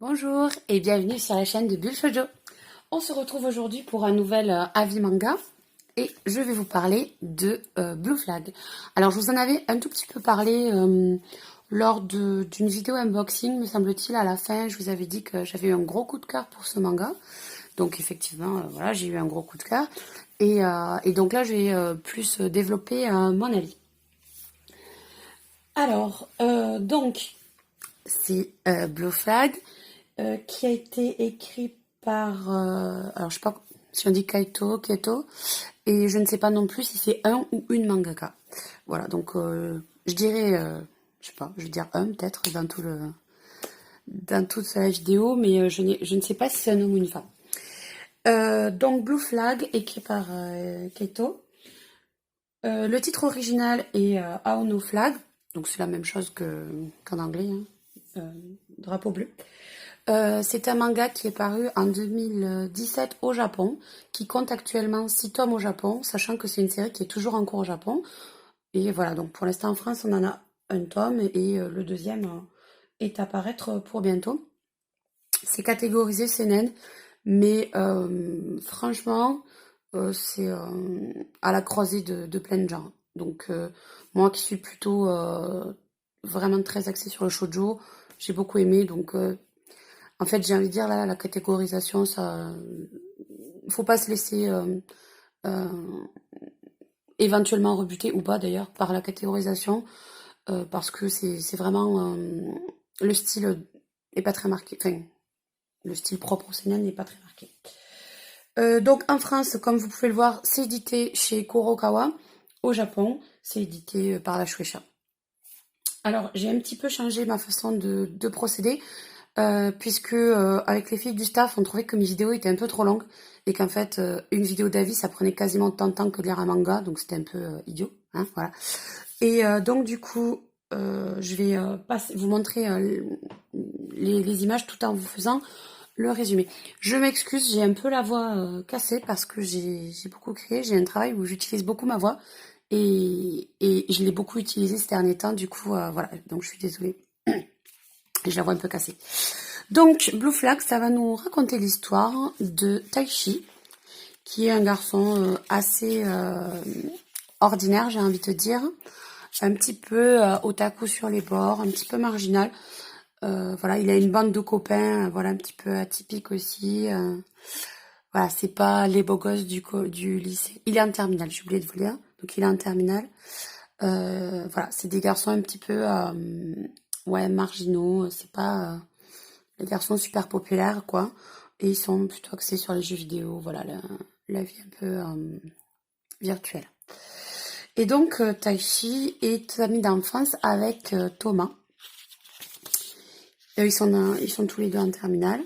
Bonjour et bienvenue sur la chaîne de Bulle Shoujo. On se retrouve aujourd'hui pour un nouvel avis manga et je vais vous parler de Blue Flag. Alors je vous en avais un tout petit peu parlé lors d'une vidéo unboxing, me semble-t-il. À la fin, je vous avais dit que j'avais eu un gros coup de cœur pour ce manga. Donc effectivement, voilà, j'ai eu un gros coup de cœur. Et donc là, je vais plus développer mon avis. Alors, c'est Blue Flag. Qui a été écrit par, alors je sais pas si on dit Keito, et je ne sais pas non plus si c'est un ou une mangaka. Voilà, donc je dirais, je sais pas, je vais dire un peut-être dans toute la vidéo, mais je ne sais pas si c'est un homme ou une femme. Donc Blue Flag, écrit par Keito. Le titre original est Aono Flag, donc c'est la même chose qu'en anglais, hein, drapeau bleu. C'est un manga qui est paru en 2017 au Japon, qui compte actuellement 6 tomes au Japon, sachant que c'est une série qui est toujours en cours au Japon. Et voilà, donc pour l'instant en France, on en a un tome et le deuxième est à paraître pour bientôt. C'est catégorisé seinen, mais franchement, c'est à la croisée de plein de genres. Donc moi qui suis plutôt vraiment très axée sur le shoujo, j'ai beaucoup aimé, donc en fait, j'ai envie de dire, là, la catégorisation, ça, faut pas se laisser euh, éventuellement rebuter ou pas d'ailleurs par la catégorisation, parce que c'est vraiment le style est pas très marqué, enfin le style propre au seinen n'est pas très marqué. Donc en France, comme vous pouvez le voir, c'est édité chez Kurokawa. Au Japon, c'est édité par la Shueisha. Alors j'ai un petit peu changé ma façon de procéder. Puisque avec les filles du staff, on trouvait que mes vidéos étaient un peu trop longues et qu'en fait, une vidéo d'avis, ça prenait quasiment autant de temps que de lire un manga, donc c'était un peu idiot, hein, voilà. Et donc du coup, je vais vous montrer les images tout en vous faisant le résumé. Je m'excuse, j'ai un peu la voix cassée parce que j'ai beaucoup crié, j'ai un travail où j'utilise beaucoup ma voix et je l'ai beaucoup utilisée ces derniers temps, du coup, voilà, donc je suis désolée. Et je la vois un peu cassée. Donc, Blue Flag, ça va nous raconter l'histoire de Taishi, qui est un garçon assez ordinaire, j'ai envie de te dire. Un petit peu otaku sur les bords, un petit peu marginal. Voilà, il a une bande de copains, voilà, un petit peu atypique aussi. Voilà, c'est pas les beaux gosses du lycée. Il est en terminale, j'ai oublié de vous le dire. Donc, il est en terminale. Voilà, c'est des garçons un petit peu ouais, marginaux. C'est pas les garçons super populaires, quoi. Et ils sont plutôt axés sur les jeux vidéo, voilà, la vie un peu virtuelle. Et donc, Taichi est ami d'enfance avec Thomas. Ils sont tous les deux en terminale.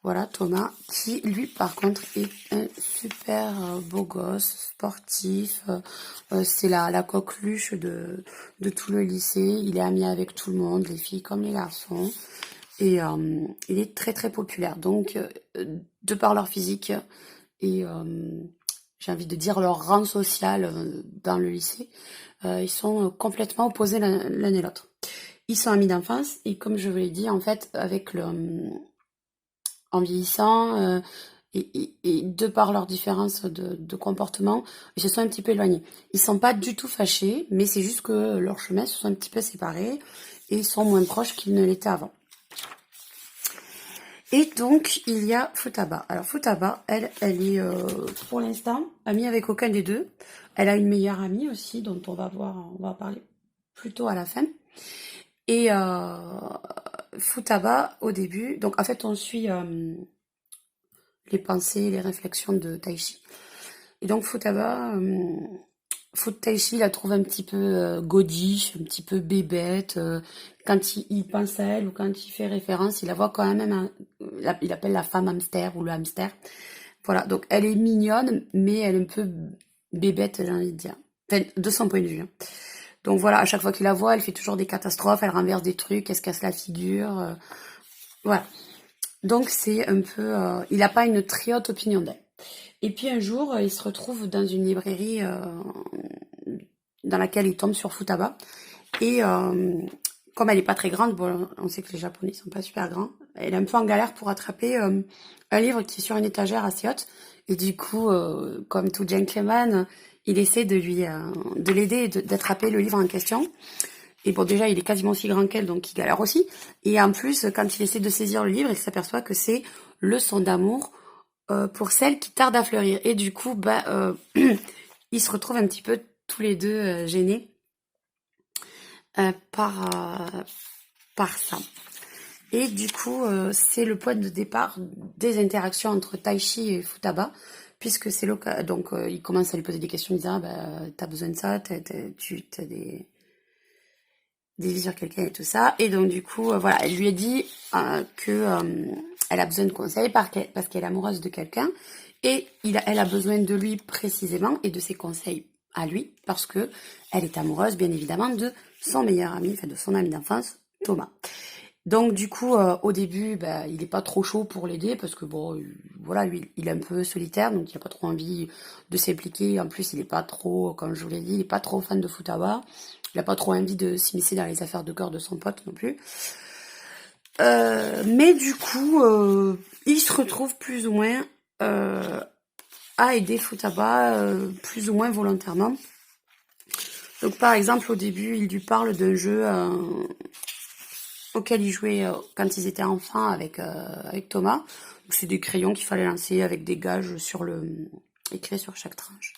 Voilà, Thomas, qui lui, par contre, est un super beau gosse, sportif. C'est la coqueluche de tout le lycée. Il est ami avec tout le monde, les filles comme les garçons. Et il est très très populaire. Donc, de par leur physique et j'ai envie de dire leur rang social dans le lycée, ils sont complètement opposés l'un et l'autre. Ils sont amis d'enfance et comme je vous l'ai dit, en fait, avec en vieillissant et de par leur différence de comportement, ils se sont un petit peu éloignés. Ils sont pas du tout fâchés, mais c'est juste que leurs chemins se sont un petit peu séparés et ils sont moins proches qu'ils ne l'étaient avant. Et donc, il y a Futaba. Alors, Futaba, elle est pour l'instant amie avec aucun des deux. Elle a une meilleure amie aussi, dont on va parler plutôt à la fin. Et Futaba, au début, donc en fait, on suit les pensées, les réflexions de Taichi. Et donc, Taichi la trouve un petit peu godiche, un petit peu bébête. Quand il pense à elle ou quand il fait référence, il la voit quand même, il appelle la femme hamster ou le hamster. Voilà, donc elle est mignonne, mais elle est un peu bébête, j'ai envie de dire. Enfin, de son point de vue, hein. Donc voilà, à chaque fois qu'il la voit, elle fait toujours des catastrophes, elle renverse des trucs, elle se casse la figure. Voilà. Donc c'est un peu... il n'a pas une très haute opinion d'elle. Et puis un jour, il se retrouve dans une librairie dans laquelle il tombe sur Futaba. Et comme elle est pas très grande, bon, on sait que les Japonais sont pas super grands, elle est un peu en galère pour attraper un livre qui est sur une étagère assez haute. Et du coup, comme tout gentleman, il essaie de l'aider et d'attraper le livre en question. Et bon, déjà, il est quasiment aussi grand qu'elle, donc il galère aussi. Et en plus, quand il essaie de saisir le livre, il s'aperçoit que c'est Leçon d'amour pour celle qui tarde à fleurir. Et du coup, ils se retrouvent un petit peu tous les deux gênés euh, par, euh, par ça. Et du coup, c'est le point de départ des interactions entre Taichi et Futaba, puisque c'est l'occasion. Donc, il commence à lui poser des questions, il dit, ah, bah, t'as besoin de ça, tu as des vies sur quelqu'un et tout ça. Et donc, du coup, voilà, elle lui a dit que elle a besoin de conseils parce qu'elle est amoureuse de quelqu'un, et elle a besoin de lui précisément et de ses conseils à lui, parce que elle est amoureuse, bien évidemment, de son meilleur ami, enfin de son ami d'enfance, Thomas. Donc du coup, au début, il est pas trop chaud pour l'aider parce que bon, voilà, lui, il est un peu solitaire, donc il a pas trop envie de s'impliquer. En plus, il est pas trop, comme je vous l'ai dit, il est pas trop fan de Futaba. Il a pas trop envie de s'immiscer dans les affaires de cœur de son pote non plus. Mais du coup, il se retrouve plus ou moins à aider Futaba, plus ou moins volontairement. Donc par exemple, au début, il lui parle d'un jeu auquel ils jouaient quand ils étaient enfants avec Thomas. C'est des crayons qu'il fallait lancer avec des gages écrits sur chaque tranche.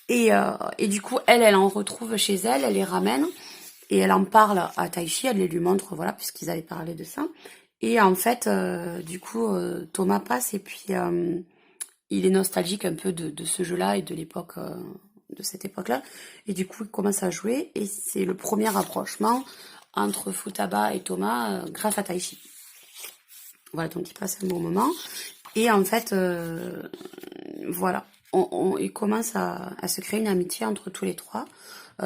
Et du coup, elle en retrouve chez elle, elle les ramène et elle en parle à Taichi, elle les lui montre, voilà, puisqu'ils avaient parlé de ça. Et en fait, du coup, Thomas passe et puis il est nostalgique un peu de ce jeu-là et de l'époque, de cette époque-là. Et du coup, il commence à jouer et c'est le premier rapprochement entre Futaba et Thomas grâce à Taichi. Voilà, donc il passe un bon moment. Et en fait, voilà, il commence à se créer une amitié entre tous les trois.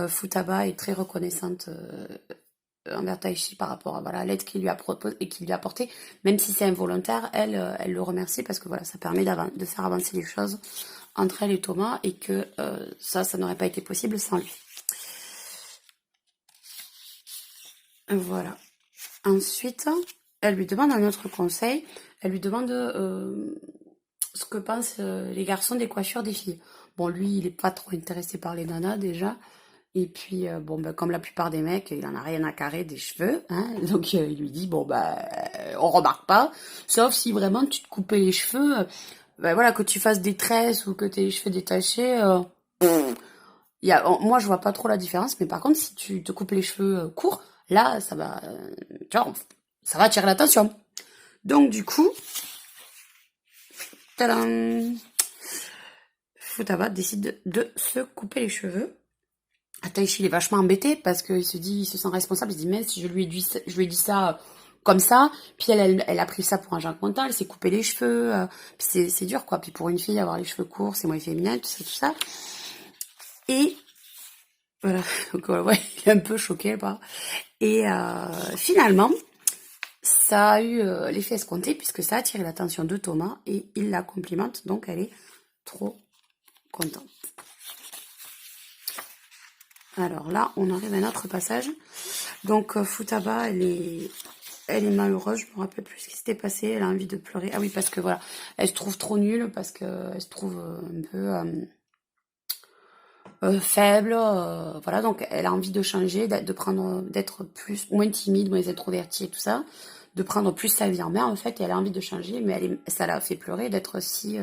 Futaba est très reconnaissante envers Taichi par rapport à voilà, l'aide qu'il lui a proposé et qu'il lui a apporté. Même si c'est involontaire, elle le remercie parce que voilà, ça permet de faire avancer les choses entre elle et Thomas et que ça n'aurait pas été possible sans lui. Voilà. Ensuite, elle lui demande un autre conseil. Elle lui demande ce que pensent les garçons des coiffures des filles. Bon, lui, il est pas trop intéressé par les nanas déjà. Et puis, comme la plupart des mecs, il en a rien à carrer des cheveux. Hein, donc, il lui dit, on remarque pas. Sauf si vraiment tu te coupais les cheveux. Voilà, que tu fasses des tresses ou que tes cheveux détachés. Moi, je vois pas trop la différence. Mais par contre, si tu te coupes les cheveux courts, là, ça va, tu vois, ça va attirer l'attention. Donc, du coup, tadam, Futaba décide de se couper les cheveux. Taichi, il est vachement embêté parce qu'il il se sent responsable. Il se dit, mais si je lui ai dit ça comme ça, puis elle a pris ça pour un genre mental, elle s'est coupé les cheveux, puis c'est dur quoi. Puis pour une fille, avoir les cheveux courts, c'est moins féminin, tout ça. Et voilà, donc ouais, il est un peu choqué, quoi. Et finalement, ça a eu l'effet escompté puisque ça a attiré l'attention de Thomas et il la complimente, donc elle est trop contente. Alors là, on arrive à un autre passage. Donc Futaba, elle est malheureuse, je me rappelle plus ce qui s'était passé, elle a envie de pleurer. Ah oui, parce que voilà, elle se trouve trop nulle, parce qu'elle se trouve un peu faible, voilà, donc elle a envie de changer, d'être moins timide, moins introvertie et tout ça, de prendre plus sa vie en main en fait, et elle a envie de changer, mais ça l'a fait pleurer d'être si...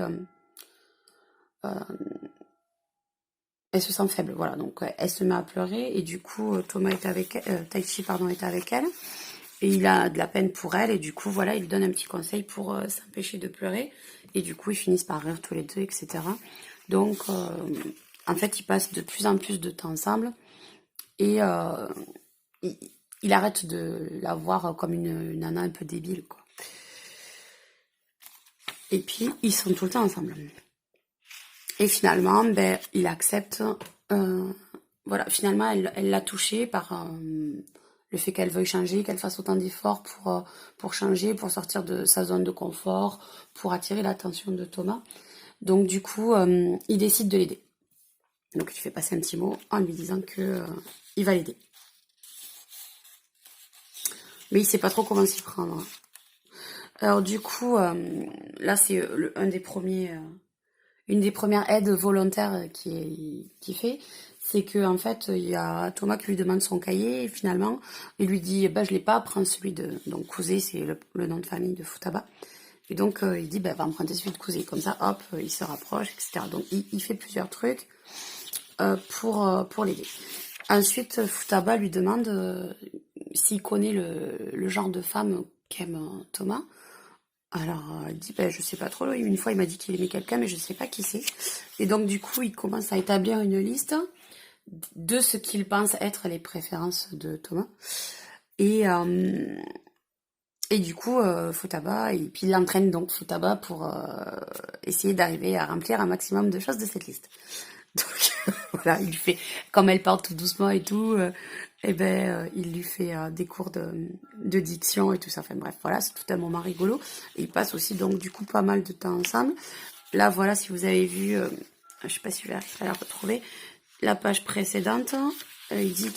elle se sent faible, voilà, donc elle se met à pleurer, et du coup Taichi pardon, est avec elle, et il a de la peine pour elle, et du coup, voilà, il lui donne un petit conseil pour s'empêcher de pleurer. Et du coup, ils finissent par rire tous les deux, etc. Donc, en fait, ils passent de plus en plus de temps ensemble. Et il, il arrête de la voir comme une nana un peu débile, quoi. Et puis, ils sont tout le temps ensemble. Et finalement, il accepte... voilà, finalement, elle l'a touché par... le fait qu'elle veuille changer, qu'elle fasse autant d'efforts pour changer, pour sortir de sa zone de confort, pour attirer l'attention de Thomas. Donc du coup, il décide de l'aider. Donc il fait passer un petit mot en lui disant que il va l'aider. Mais il sait pas trop comment s'y prendre. Alors du coup, là c'est une des premières aides volontaires qui fait, c'est que en fait il y a Thomas qui lui demande son cahier et finalement il lui dit bah je l'ai pas, prends celui de donc Cousé, c'est le nom de famille de Futaba. Et donc il dit bah va emprunter celui de Cousé, comme ça hop il se rapproche, etc. Donc il fait plusieurs trucs pour l'aider. Ensuite Futaba lui demande s'il connaît le genre de femme qu'aime Thomas. Alors, il dit, ben, je sais pas trop. Une fois, il m'a dit qu'il aimait quelqu'un, mais je sais pas qui c'est. Et donc, du coup, il commence à établir une liste de ce qu'il pense être les préférences de Thomas. Et, euh, et du coup, Futaba, et puis il entraîne donc Futaba pour essayer d'arriver à remplir un maximum de choses de cette liste. Donc, voilà, il lui fait, comme elle parle tout doucement et tout, il lui fait des cours de diction et tout ça. Enfin bref, voilà, c'est tout un moment rigolo. Et ils passent aussi donc du coup pas mal de temps ensemble. Là, voilà, si vous avez vu, je sais pas si je vais arriver à la retrouver, la page précédente, il dit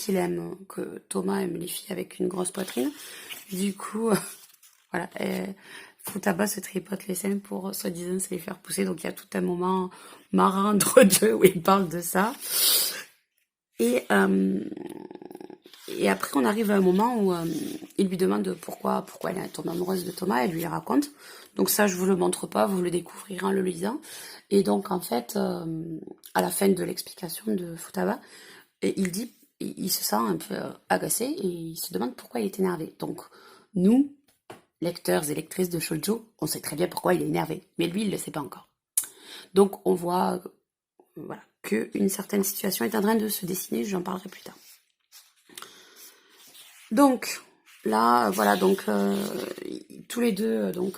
que Thomas aime les filles avec une grosse poitrine. Du coup, voilà, Futaba se tripote les seins pour soi-disant se les faire pousser. Donc il y a tout un moment marrant entre deux où il parle de ça. Et, euh, et après, on arrive à un moment où il lui demande pourquoi elle est tombée amoureuse de Thomas. Elle lui raconte. Donc ça, je vous le montre pas, vous le découvrirez en le lisant. Et donc, en fait, à la fin de l'explication de Futaba, il dit, il se sent un peu agacé et il se demande pourquoi il est énervé. Donc, nous, lecteurs et lectrices de shoujo, on sait très bien pourquoi il est énervé. Mais lui, il ne le sait pas encore. Donc, on voit voilà, qu'une certaine situation est en train de se dessiner, j'en parlerai plus tard. Donc, là, voilà, donc, tous les deux, donc,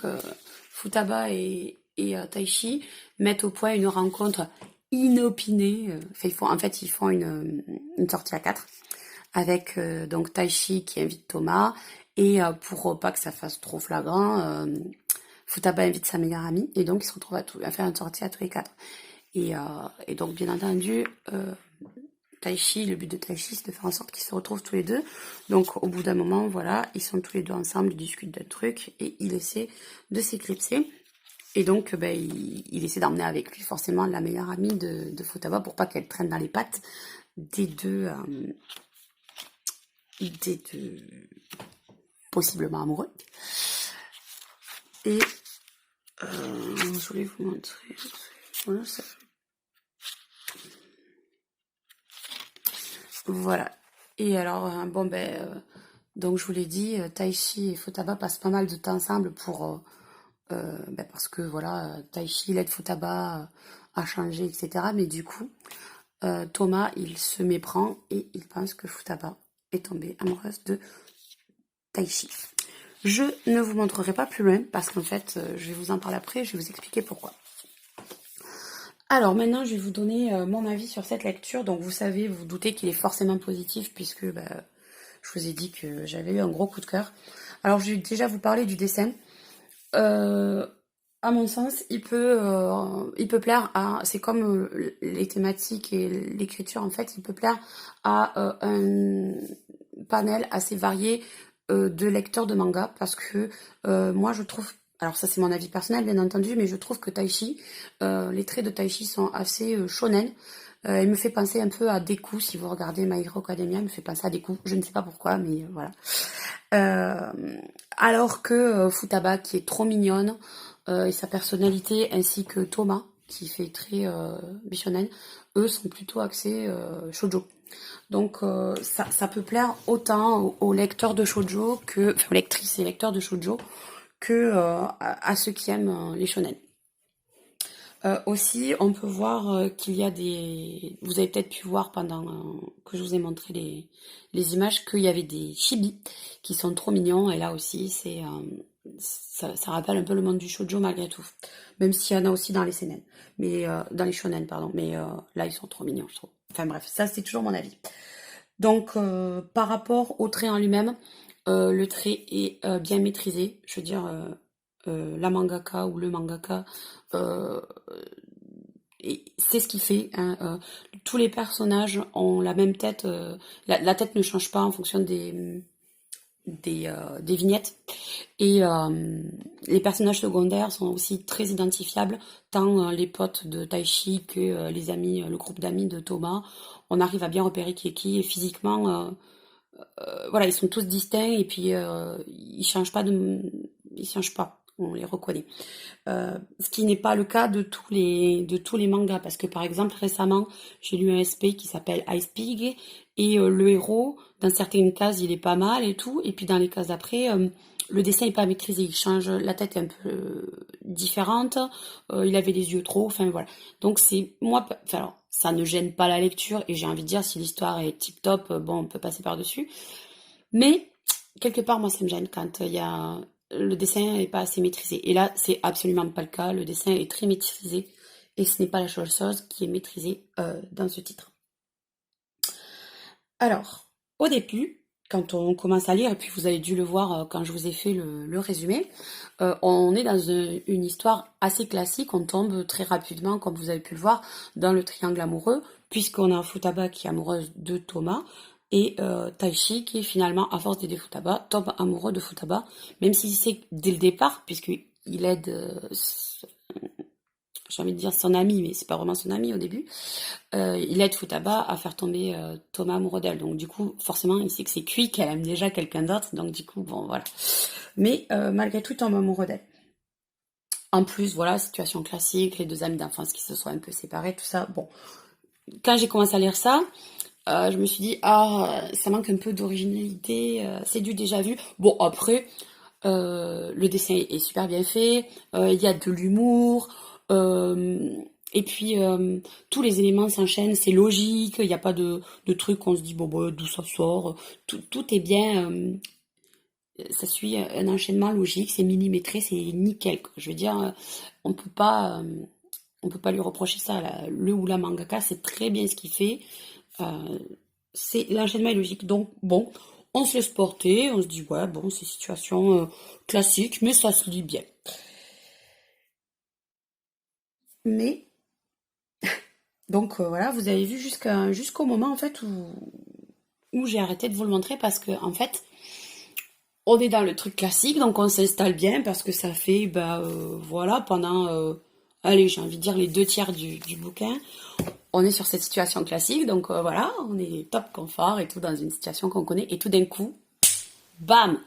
Futaba et Taichi, mettent au point une rencontre inopinée. Ils font une sortie à 4 avec donc Taichi qui invite Thomas et pour pas que ça fasse trop flagrant, Futaba invite sa meilleure amie et donc ils se retrouvent à faire une sortie à tous les 4. Et donc bien entendu, le but de Taichi, c'est de faire en sorte qu'ils se retrouvent tous les deux. Donc au bout d'un moment, voilà, ils sont tous les deux ensemble, ils discutent d'un truc et il essaie de s'éclipser. Et donc, il essaie d'emmener avec lui forcément la meilleure amie de Futaba pour pas qu'elle traîne dans les pattes des deux possiblement amoureux. Et je voulais vous montrer. Voilà, ça. Voilà. Et alors, donc je vous l'ai dit, Taichi et Futaba passent pas mal de temps ensemble parce que voilà, Taichi l'aide Futaba à changer, etc. Mais du coup, Thomas, il se méprend et il pense que Futaba est tombée amoureuse de Taichi. Je ne vous montrerai pas plus loin parce qu'en fait, je vais vous en parler après, je vais vous expliquer pourquoi. Alors maintenant, je vais vous donner mon avis sur cette lecture. Donc vous savez, vous doutez qu'il est forcément positif puisque je vous ai dit que j'avais eu un gros coup de cœur. Alors je vais déjà vous parler du dessin. À mon sens, il peut plaire à... C'est comme les thématiques et l'écriture, en fait, il peut plaire à un panel assez varié de lecteurs de manga parce que moi, je trouve... Alors ça, c'est mon avis personnel, bien entendu, mais je trouve que Taichi, les traits de Taichi sont assez shonen. Il me fait penser un peu à Deku, si vous regardez My Hero Academia, il me fait penser à Deku. Je ne sais pas pourquoi, mais voilà. Alors que Futaba, qui est trop mignonne, et sa personnalité, ainsi que Thomas, qui fait très shonen, eux sont plutôt axés shoujo. Donc ça peut plaire autant aux lecteurs de shoujo aux lectrices et lecteurs de shoujo que à ceux qui aiment les shonen. Aussi, on peut voir qu'il y a des... Vous avez peut-être pu voir pendant que je vous ai montré les images qu'il y avait des chibi qui sont trop mignons. Et là aussi, ça rappelle un peu le monde du shoujo malgré tout. Même s'il y en a aussi dans les seinen. Mais, dans les shonen, pardon. Mais là, ils sont trop mignons, je trouve. Enfin bref, ça c'est toujours mon avis. Donc, par rapport au trait en lui-même, le trait est bien maîtrisé. Je veux dire, la mangaka ou le mangaka, et c'est ce qui fait. Hein, tous les personnages ont la même tête. La tête ne change pas en fonction des vignettes. Et les personnages secondaires sont aussi très identifiables, tant les potes de Taichi que les amis, le groupe d'amis de Thomas. On arrive à bien repérer qui est qui, et physiquement, voilà, ils sont tous distincts, et puis ils changent pas, on les reconnaît. Ce qui n'est pas le cas de tous les mangas, parce que par exemple récemment j'ai lu un SP qui s'appelle Ice Pig, et le héros, dans certaines cases il est pas mal et tout, et puis dans les cases d'après, le dessin est pas maîtrisé, il change, la tête est un peu différente, il avait les yeux trop, enfin voilà. Donc c'est moi, enfin alors, ça ne gêne pas la lecture, et j'ai envie de dire si l'histoire est tip top, bon on peut passer par dessus, mais quelque part moi ça me gêne quand il y a le dessin n'est pas assez maîtrisé. Et là, c'est absolument pas le cas. Le dessin est très maîtrisé, et ce n'est pas la chose qui est maîtrisée dans ce titre. Alors, au début, quand on commence à lire, et puis vous avez dû le voir quand je vous ai fait le résumé, on est dans une histoire assez classique. On tombe très rapidement, comme vous avez pu le voir, dans le triangle amoureux, puisqu'on a Futaba qui est amoureuse de Thomas, et Taichi qui finalement, à force d'aider Futaba, tombe amoureux de Futaba, même si c'est dès le départ, puisqu'il aide, j'ai envie de dire son ami, mais c'est pas vraiment son ami au début, il aide Futaba à faire tomber Thomas amoureux d'elle. Donc du coup, forcément, il sait que c'est cuit, qu'elle aime déjà quelqu'un d'autre, donc du coup, bon, voilà. Mais malgré tout, il tombe amoureux d'elle. En plus, voilà, situation classique, les deux amis d'enfance qui se sont un peu séparés, tout ça. Bon, quand j'ai commencé à lire ça, je me suis dit, ah, ça manque un peu d'originalité, c'est du déjà vu. Bon, après, le dessin est super bien fait, il y a de l'humour, et puis tous les éléments s'enchaînent, c'est logique, il n'y a pas de trucs qu'on se dit, bon, bah, d'où ça sort, tout est bien, ça suit un enchaînement logique, c'est millimétré, c'est nickel, quoi. Je veux dire, on peut pas, on peut pas lui reprocher ça, le ou la mangaka, c'est très bien ce qu'il fait. Euh, c'est l'enchaînement est logique. Donc bon, on se laisse porter, on se dit ouais bon c'est situation classique, mais ça se lit bien. Mais donc voilà, vous avez vu jusqu'au moment en fait où j'ai arrêté de vous le montrer, parce que en fait on est dans le truc classique, donc on s'installe bien parce que ça fait bah voilà pendant allez j'ai envie de dire les deux tiers du bouquin. On est sur cette situation classique, donc voilà, on est top confort et tout dans une situation qu'on connaît, et tout d'un coup, bam,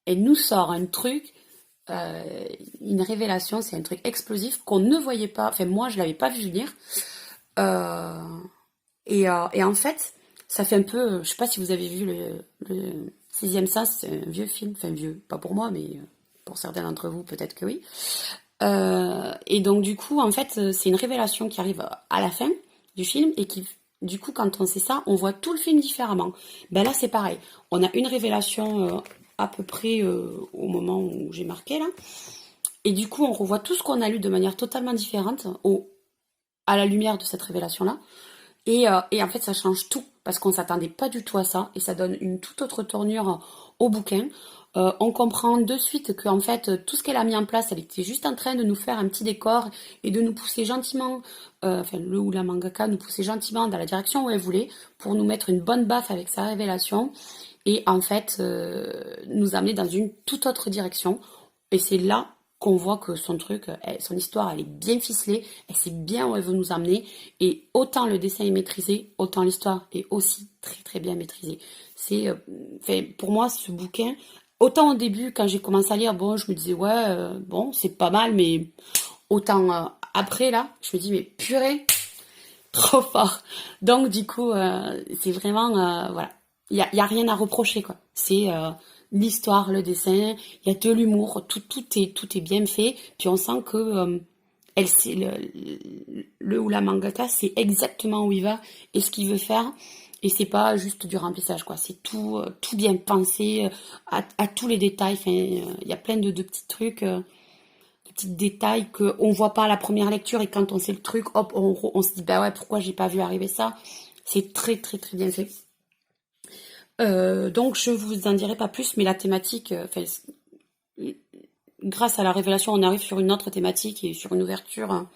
elle nous sort un truc, euh, une révélation, c'est un truc explosif qu'on ne voyait pas, enfin moi je l'avais pas vu venir, euh, et en fait, ça fait un peu, je sais pas si vous avez vu le Sixième Sens, c'est un vieux film, enfin vieux, pas pour moi, mais pour certains d'entre vous peut-être que oui. Et donc du coup, en fait, c'est une révélation qui arrive à la fin du film, et qui, du coup, quand on sait ça, on voit tout le film différemment. Ben là, c'est pareil. On a une révélation à peu près au moment où j'ai marqué là, et du coup, on revoit tout ce qu'on a lu de manière totalement différente à la lumière de cette révélation-là. Et en fait, ça change tout, parce qu'on s'attendait pas du tout à ça, et ça donne une toute autre tournure au bouquin. On comprend de suite que en fait, tout ce qu'elle a mis en place, elle était juste en train de nous faire un petit décor et de nous pousser gentiment, enfin le ou la mangaka nous poussait gentiment dans la direction où elle voulait, pour nous mettre une bonne baffe avec sa révélation, et en fait nous amener dans une toute autre direction. Et c'est là qu'on voit que son truc, son histoire, elle est bien ficelée, elle sait bien où elle veut nous amener, et autant le dessin est maîtrisé, autant l'histoire est aussi très très bien maîtrisée. C'est, enfin, pour moi, ce bouquin, autant au début, quand j'ai commencé à lire, bon, je me disais, ouais, bon, c'est pas mal, mais autant après, là, je me dis, mais purée, trop fort. Donc, du coup, c'est vraiment, voilà, y a rien à reprocher, quoi. C'est l'histoire, le dessin, il y a de l'humour, tout est bien fait. Puis on sent que elle, c'est le ou la mangaka, c'est exactement où il va et ce qu'il veut faire. Et c'est pas juste du remplissage, quoi. C'est tout bien pensé, à tous les détails. Enfin, il y a plein de petits trucs. De petits détails qu'on voit pas à la première lecture, et quand on sait le truc, hop, on se dit bah ouais, pourquoi j'ai pas vu arriver ça. C'est très très très bien fait. Donc je vous en dirai pas plus, mais la thématique, enfin, grâce à la révélation, on arrive sur une autre thématique et sur une ouverture, hein,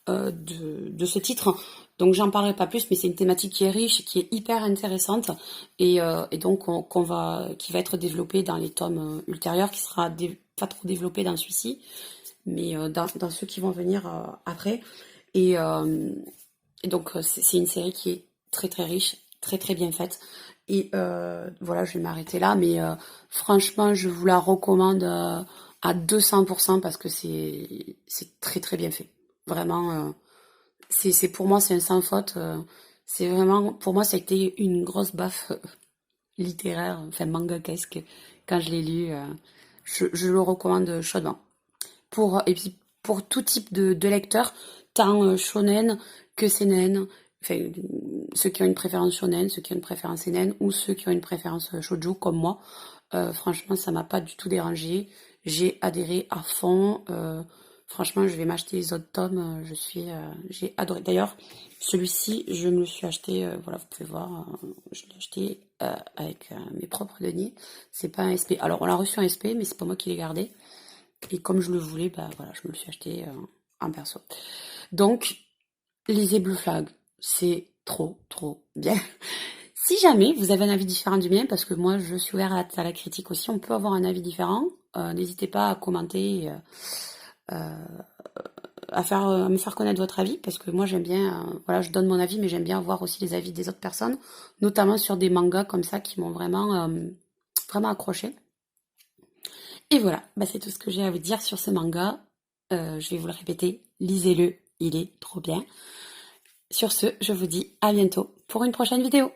de ce titre. Donc j'en parlerai pas plus, mais c'est une thématique qui est riche, qui est hyper intéressante et donc qui va être développée dans les tomes ultérieurs, qui sera pas trop développée dans celui-ci, mais dans ceux qui vont venir après. Et, euh, et donc c'est une série qui est très très riche, très très bien faite. Et voilà, je vais m'arrêter là, mais franchement, je vous la recommande à 200% parce que c'est très très bien fait. Vraiment, c'est pour moi c'est un sans faute. C'est vraiment pour moi ça a été une grosse baffe littéraire, enfin manga-esque quand je l'ai lu. Je le recommande chaudement. Et puis pour tout type de lecteurs, tant shonen que seinen, enfin ceux qui ont une préférence shonen, ceux qui ont une préférence seinen ou ceux qui ont une préférence shoujo comme moi. Franchement, ça m'a pas du tout dérangé. J'ai adhéré à fond. Franchement, je vais m'acheter les autres tomes. J'ai adoré. D'ailleurs, celui-ci, je me le suis acheté. Voilà, vous pouvez voir. Je l'ai acheté avec mes propres deniers. C'est pas un SP. Alors, on l'a reçu en SP, mais c'est pas moi qui l'ai gardé. Et comme je le voulais, bah voilà, je me le suis acheté en perso. Donc, lisez Blue Flag. C'est trop, trop bien. Si jamais vous avez un avis différent du mien, parce que moi je suis ouverte à la critique aussi, on peut avoir un avis différent. N'hésitez pas à commenter, à me faire connaître votre avis, parce que moi j'aime bien, voilà, je donne mon avis, mais j'aime bien voir aussi les avis des autres personnes, notamment sur des mangas comme ça qui m'ont vraiment accroché. Et voilà, bah c'est tout ce que j'ai à vous dire sur ce manga. Je vais vous le répéter, lisez-le, il est trop bien. Sur ce, je vous dis à bientôt pour une prochaine vidéo.